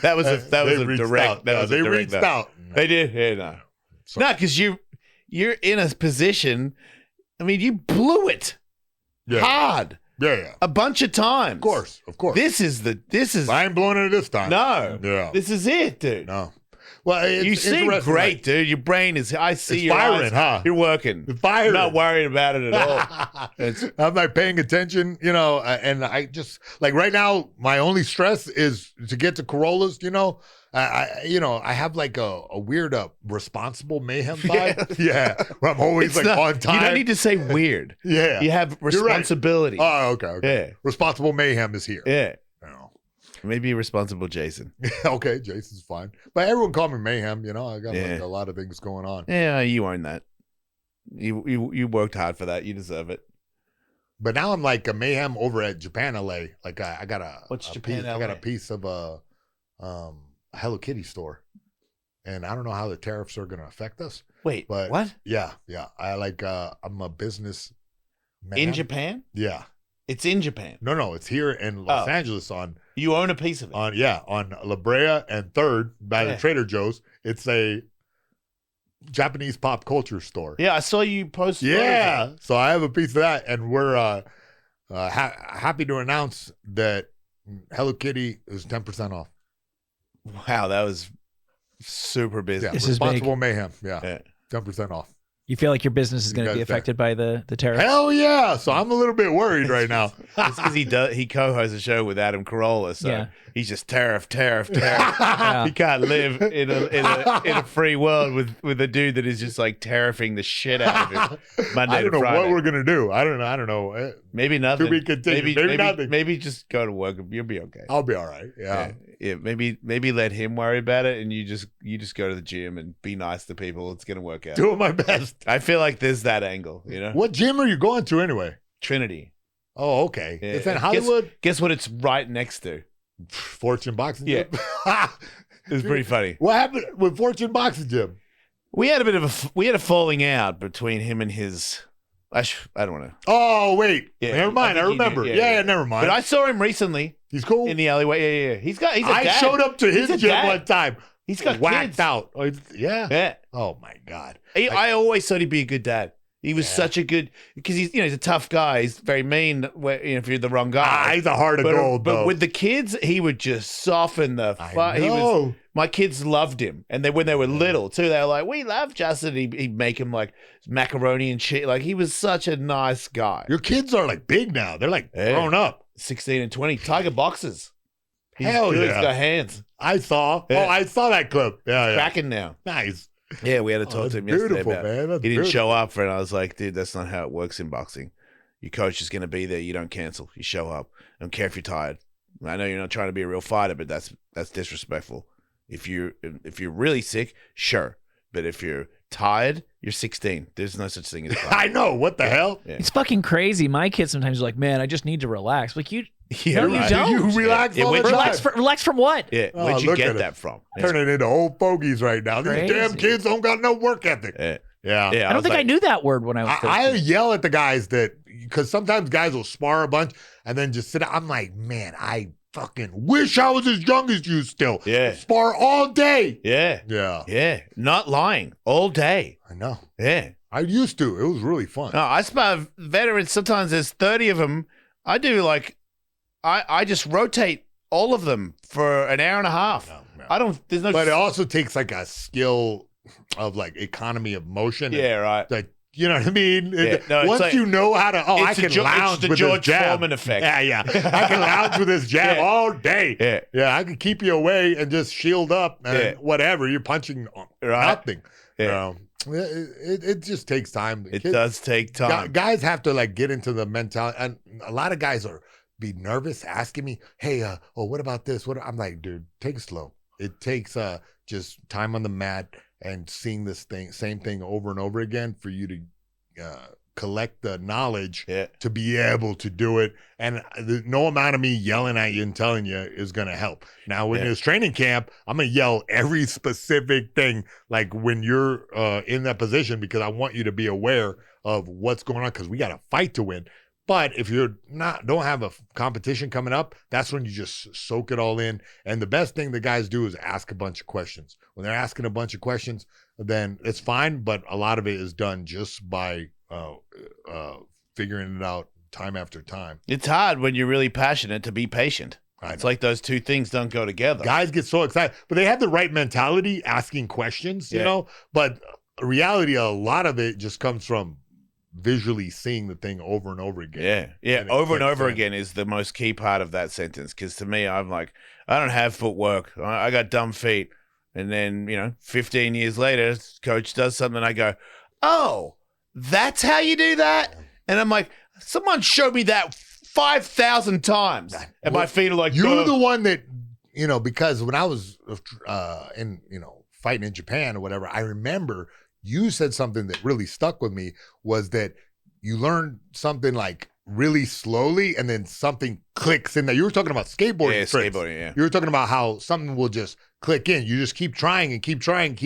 That was a direct. They reached out. They did. Yeah, no. No, because you're in a position. I mean, you blew it hard. Yeah. A bunch of times. Of course. This is. I ain't blowing it this time. No. Yeah. This is it, dude. No. Well, You seem great, dude. Your brain is. I see your firing, eyes. huh? You're working. It's firing. I'm not worried about it at all. I'm like paying attention, and I just like right now, my only stress is to get to Corollas, I have like a weird responsible mayhem vibe. Yeah. Where I'm always It's not- on time. You don't need to say weird. Yeah. You have responsibility. Oh, okay. Yeah. Responsible mayhem is here. Yeah. Maybe responsible Jason. Okay, Jason's fine. But everyone call me Mayhem, I got like a lot of things going on. Yeah, you earned that. You worked hard for that. You deserve it. But now I'm like a Mayhem over at Japan LA. Like I got a piece of a Hello Kitty store. And I don't know how the tariffs are gonna affect us. Wait, but what? Yeah. I'm a business man. In Japan? Yeah. It's in Japan. No, it's here in Los Angeles You own a piece of it. On La Brea and 3rd by the Trader Joe's. It's a Japanese pop culture store. Yeah, I saw you post. Yeah, so I have a piece of that, and we're happy to announce that Hello Kitty is 10% off. Wow, that was super busy. Yeah, This responsible is big. mayhem. Yeah, 10% off. You feel like your business is going to be affected by the tariffs? Hell yeah! So I'm a little bit worried right now. It's because he co-hosts a show with Adam Corolla, so he's just tariff. Yeah. He can't live in a free world with a dude that is just like tariffing the shit out of him Monday I don't to know Friday. what we're gonna do. I don't know. Maybe nothing. To be continued. Maybe nothing. Maybe just go to work. You'll be okay. I'll be all right. Yeah. Maybe let him worry about it, and you just go to the gym and be nice to people. It's gonna work out. Doing my best. I feel like there's that angle, What gym are you going to anyway? Trinity. Oh, okay. Yeah. It's in Hollywood. Guess what? It's right next to. Fortune Boxing Yeah. Gym. It's pretty funny. What happened with Fortune Boxing Gym? We had a falling out between him and his. I don't want to. Oh wait, Yeah, never mind. I think he remember. did. Yeah, never mind. But I saw him recently He's cool. in the alleyway. Yeah. He's a I dad. showed up to his He's a gym dad. one time. He's got whacked kids. out. Oh, yeah. Yeah. Oh my god. I always thought he'd be a good dad. He was such a good because he's a tough guy. He's very mean. If you're the wrong guy, He's a heart of gold. But though. with the kids, he would just soften the. I know. My kids loved him, and when they were little too, they were like, "We love Justin." He'd make him like macaroni and shit. Like he was such a nice guy. Your kids are like big now. They're like grown up. 16 and 20, Tiger boxes. He's Hell good. yeah. He's got hands. I saw. Yeah. Oh, I saw that clip. Yeah. Cracking now. Nice. Yeah, we had to talk that's to him yesterday beautiful, about it. man. That's He didn't beautiful. show up for it. I was like, dude, that's not how it works in boxing. Your coach is going to be there. You don't cancel. You show up. I don't care if you're tired. I know you're not trying to be a real fighter, but that's disrespectful. If you're really sick, sure. But if you're tired, you're 16. There's no such thing as tired. I know. What the hell? Yeah. It's fucking crazy. My kids sometimes are like, man, I just need to relax. Like you Yeah, No, you right. don't. You relax Yeah, all the where'd you- time. relax from what? Yeah, Oh, where'd you look get at it. that from? Turning into old fogies right now. These Crazy. damn kids don't got no work ethic. Yeah. Yeah. Yeah, I don't was think I like, knew that word when I was 13. I yell at the guys because sometimes guys will spar a bunch and then just sit down. I'm like, man, I fucking wish I was as young as you still. Yeah. Spar all day. Yeah. Yeah. Yeah. Not lying all day. I know. Yeah. I used to. It was really fun. No, I spar veterans. Sometimes there's 30 of them. I do I just rotate all of them for an hour and a half. No. There's no. But it also takes like a skill of like economy of motion. Yeah, right. Like You know what I mean? No, once like, you know how to, I can lounge it's with the George this jab. Foreman effect. Yeah. I can lounge with this jab all day. Yeah. I can keep you away and just shield up and whatever. You're punching nothing. Yeah. It just takes time. It does take time. Guys have to like get into the mentality, and a lot of guys be nervous asking me, "Hey, what about this?" I'm like, dude, take it slow. It takes just time on the mat and seeing this same thing over and over again for you to collect the knowledge to be able to do it. And no amount of me yelling at you and telling you is going to help. Now, when it's training camp, I'm going to yell every specific thing, like when you're in that position, because I want you to be aware of what's going on, because we got to fight to win. But if you're don't have a competition coming up, that's when you just soak it all in. And the best thing the guys do is ask a bunch of questions. When they're asking a bunch of questions, then it's fine. But a lot of it is done just by figuring it out time after time. It's hard when you're really passionate to be patient. It's like those two things don't go together. Guys get so excited, but they have the right mentality asking questions, you know. But reality, a lot of it just comes from visually seeing the thing over and over again. Over and over again is the most key part of that sentence, because to me, I'm like, I don't have footwork, I got dumb feet, and then 15 years later, coach does something, I go, oh, that's how you do that? And I'm like, someone showed me that 5,000 times, and my feet are like, you're the one that because when I was in fighting in Japan or whatever, I remember you said something that really stuck with me, was that you learn something like really slowly and then something clicks in there. You were talking about skateboarding. Skateboarding, You were talking about how something will just click in. You just keep trying and keep trying,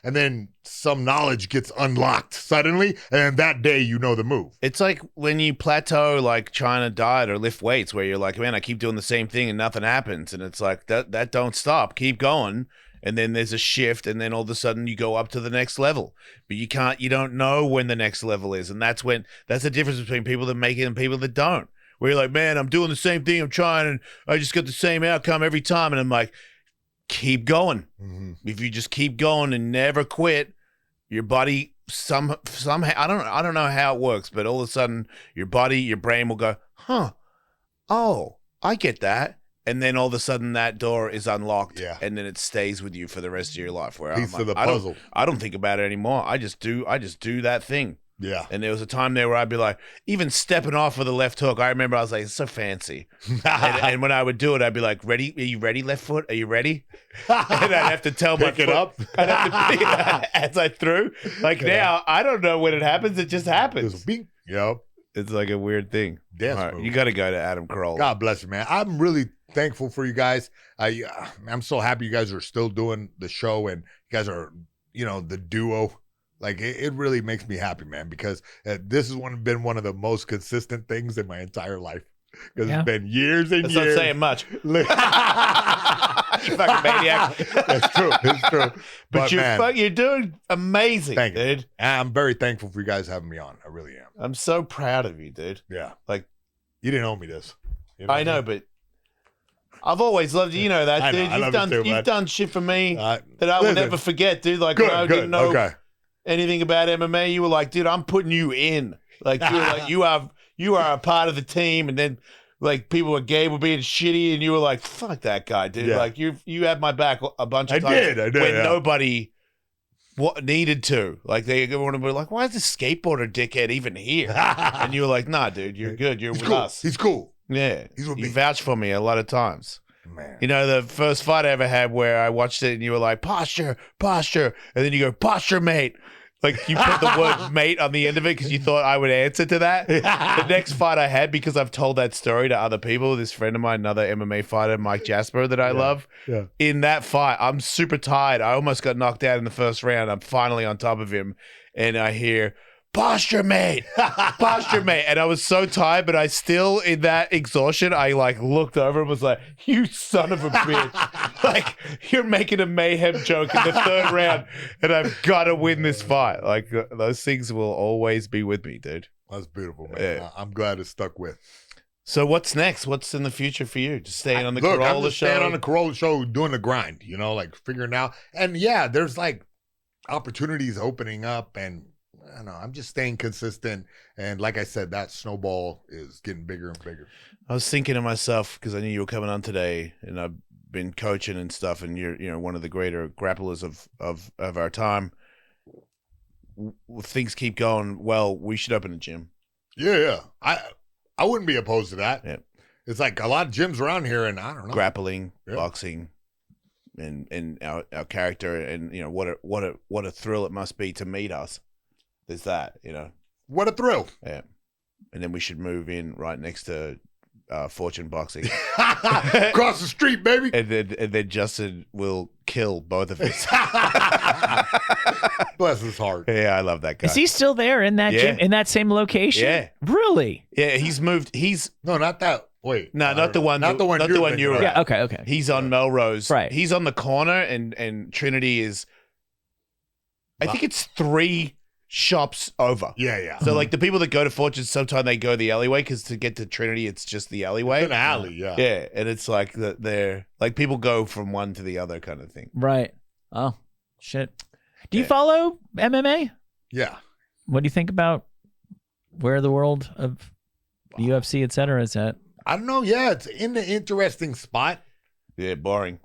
and then some knowledge gets unlocked suddenly, and then that day you know the move. It's like when you plateau, like trying to diet or lift weights, where you're like, man, I keep doing the same thing and nothing happens. And it's like, that don't stop. Keep going. And then there's a shift, and then all of a sudden you go up to the next level. But you don't know when the next level is. And that's the difference between people that make it and people that don't. Where you're like, man, I'm doing the same thing, I'm trying, and I just get the same outcome every time. And I'm like, keep going. Mm-hmm. If you just keep going and never quit, your body somehow, I don't know how it works, but all of a sudden your brain will go, oh, I get that. And then all of a sudden that door is unlocked, and then it stays with you for the rest of your life. Where piece of the puzzle. I don't think about it anymore. I just do that thing. Yeah. And there was a time there where I'd be like, even stepping off with a left hook, I remember I was like, it's so fancy. and when I would do it, I'd be like, ready? Are you ready, left foot? Are you ready? And I'd have to tell my foot up. I'd have to pick it up as I threw. Like now, I don't know when it happmes. It just happens. It's like a weird thing. Right, you got to go to Adam Corolla. God bless you, man. I'm really thankful for you guys. I'm so happy you guys are still doing the show, and you guys are, the duo. Like it really makes me happy, man, because this has been one of the most consistent things in my entire life. Because it's been years and That's years. Not saying much. You fucking maniac. That's true. It's true. But you're doing amazing, dude. I'm very thankful for you guys having me on. I really am. I'm so proud of you, dude. Yeah. Like, you didn't owe me this. I know, but I've always loved you. You know that, dude. You've done shit for me that I will never forget, dude. Like, when I didn't know anything about MMA, you were like, dude, I'm putting you in. Like, you were like, you are a part of the team, and then like people were gay were being shitty, and you were like, fuck that guy, dude. Yeah. Like you had my back a bunch of times. I did. When nobody needed to. Like they want to be like, why is this skateboarder dickhead even here? And you were like, nah, dude, you're good. You're with us. He's cool. Yeah. He's with me. You vouched for me a lot of times. Man. The first fight I ever had where I watched it and you were like, posture, and then you go, posture, mate. Like you put the word mate on the end of it because you thought I would answer to that. The next fight I had, because I've told that story to other people, this friend of mine, another MMA fighter, Mike Jasper, that I love. Yeah. In that fight, I'm super tired. I almost got knocked out in the first round. I'm finally on top of him. And I hear, posture, mate. Posture, mate. And I was so tired, but I still, in that exhaustion, I like looked over and was like, you son of a bitch. Like, you're making a mayhem joke in the third round, and I've got to win this fight. Like, those things will always be with me, dude. That's beautiful, man. Yeah. I'm glad it stuck with. So what's next? What's in the future for you? Just staying on the Corolla I'm just show? Staying on the Corolla show, doing the grind, like figuring out. And yeah, there's like opportunities opening up, and I don't know. I'm just staying consistent. And like I said, that snowball is getting bigger and bigger. I was thinking to myself, because I knew you were coming on today, and I've been coaching and stuff, and you're one of the greater grapplers of our time. If things keep going well, we should open a gym. Yeah. I wouldn't be opposed to that. Yeah. It's like a lot of gyms around here, and I don't know. Grappling, boxing, and our character, and what a thrill it must be to meet us. There's that, What a thrill. Yeah. And then we should move in right next to Fortune Boxing. Across the street, baby. And then Justin will kill both of us. Bless his heart. Yeah, I love that guy. Is he still there in that gym, in that same location? Yeah. Really? Yeah, he's moved. No, not that. Wait. No, not the one. Not the one you were. Yeah, okay. He's on Melrose. Right. He's on the corner, and Trinity is, I think it's 3 shops over. Yeah. So like the people that go to Fortune, sometimes they go the alleyway, because to get to Trinity, it's just the alleyway. It's an alley, yeah. Yeah, and it's like they're like people go from one to the other kind of thing. Right. Oh, shit. Do you follow MMA? Yeah. What do you think about where the world of the UFC, et cetera, is at? I don't know. Yeah, it's in the interesting spot. Yeah, boring.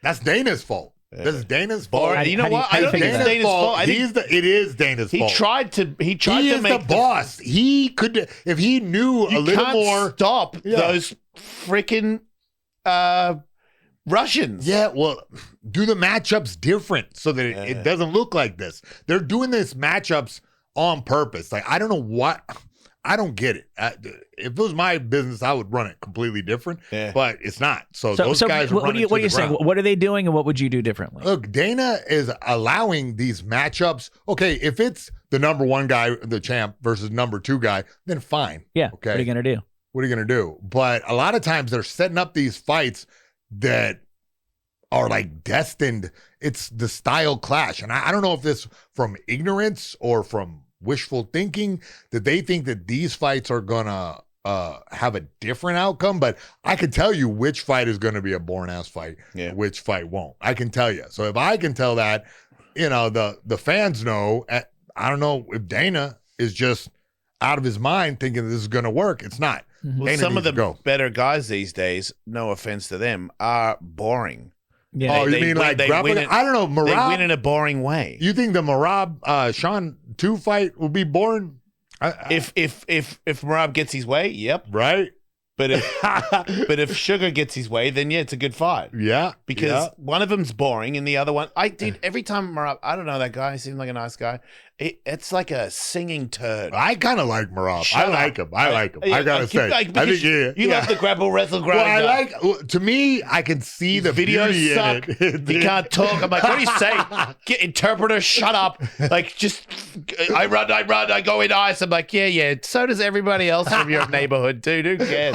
That's Dana's fault. Yeah. This is Dana's fault. Boring. You know what? how I do don't you think think it's it's Dana's fault. I think It is Dana's he fault. tried to He to is make the boss. He could, if he knew a You little can't more. stop Yeah. those freaking Russians. Yeah, well, do the matchups different so that it doesn't look like this. They're doing this matchups on purpose. Like, I don't know what. I don't get it. If it was my business, I would run it completely different. Yeah. But it's not. So those guys are what running are you saying? What are they doing, and what would you do differently? Look, Dana is allowing these matchups. Okay, if it's the number 1 guy, the champ, versus number 2 guy, then fine. Yeah. Okay. What are you gonna do? What are you going to do? But a lot of times they're setting up these fights that are like destined. It's the style clash. And I don't know if this from ignorance or from wishful thinking that they think that these fights are going to have a different outcome. But I can tell you which fight is going to be a boring ass fight, which fight won't. I can tell you. So if I can tell that, the fans know. I don't know if Dana is just out of his mind thinking this is going to work. It's not. Well, some of the better guys these days, no offense to them, are boring. Yeah. You mean like grappling? I don't know. Marab, they win in a boring way. You think the Marab Sean 2 fight will be boring? If Marab gets his way, yep. Right. But if Sugar gets his way, then yeah, it's a good fight. Yeah. Because one of them's boring and the other one, every time Marab, I don't know that guy, he seems like a nice guy. It's like a singing turd. I kind of like Marab. Shut I like up. him. I like him. I gotta say. I because think you love the grapple wrestle grind. Well, to me, I can see the videos beauty suck. in it. He can't talk. I'm like, what do you say? Get interpreter, shut up. Like, just I run, I go in ice. I'm like, yeah. So does everybody else from your neighborhood, dude. Who cares?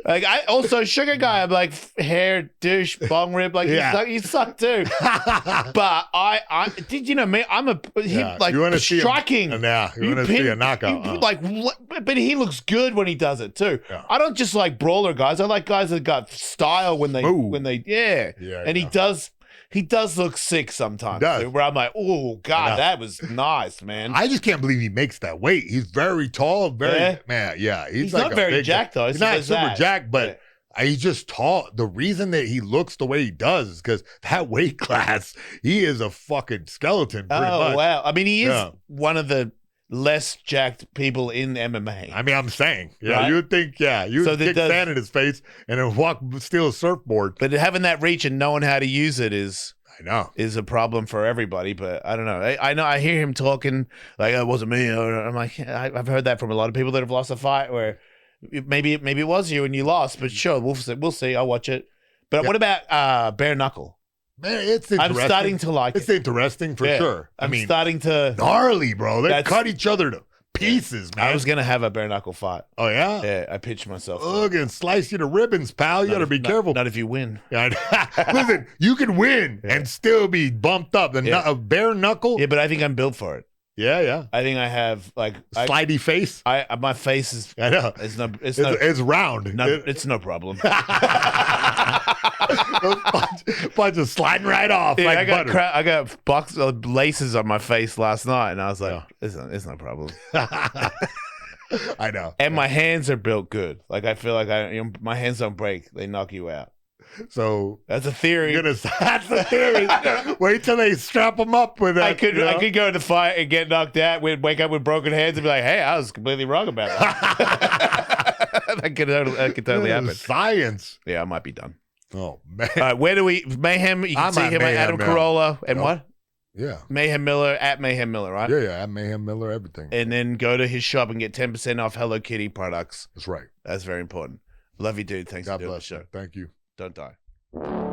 Like, I also Sugar Guy. I'm like, hair douche, bong rib. Like, you suck too. But I did you know me? I'm like striking. Yeah, you want to see a knockout. But he looks good when he does it too. Yeah. I don't just like brawler guys. I like guys that got style when they And he does look sick sometimes. Too, where I'm like, oh God, that was nice, man. I just can't believe he makes that weight. He's very tall, man. Yeah, he's like not very jacked though. He's not super jacked, but. He's just tall. The reason that he looks the way he does is because that weight class, he is a fucking skeleton. Oh, wow. I mean, he is one of the less jacked people in MMA. I mean, I'm saying. Yeah, right? you would think, you would kick sand in his face and then steal a surfboard. But having that reach and knowing how to use it is a problem for everybody. But I don't know. I know I hear him talking like, it wasn't me. I'm like, I've heard that from a lot of people that have lost a fight where maybe it was you and you lost, but sure, we'll see. I'll watch it. But what about bare knuckle? Man, it's interesting. I'm starting to like it. It's interesting for sure. I mean, starting to gnarly, bro. They cut each other to pieces, man. I was gonna have a bare knuckle fight. Oh yeah? Yeah, I pitched myself. Look, and slice you to ribbons, pal. You gotta be careful. Not if you win. Listen, you can win and still be bumped up. A bare knuckle. Yeah, but I think I'm built for it. Yeah. I think I have slidey face. My face is. I know. It's round. No, it's no problem. Those punches sliding right off Yeah, like I got butter. I got box laces on my face last night, and I was like, "It's no problem." I know. And my hands are built good. Like I feel like my hands don't break; they knock you out. So That's a theory. that's the theory. Wait till they strap them up with that. I could go in the fight and get knocked out. We'd wake up with broken hands and be like, "Hey, I was completely wrong about that." that could totally happen. Science. Yeah, I might be done. Oh man. All right, where do we Mayhem? You can I'm see at him at Mayhem Adam Miller. Corolla and Yep. what? Yeah. Mayhem Miller at Mayhem Miller, right? Yeah. At Mayhem Miller, everything. And then go to his shop and get 10% off Hello Kitty products. That's right. That's very important. Love you, dude. Thanks God for doing the bless show. you. Thank you. Don't die.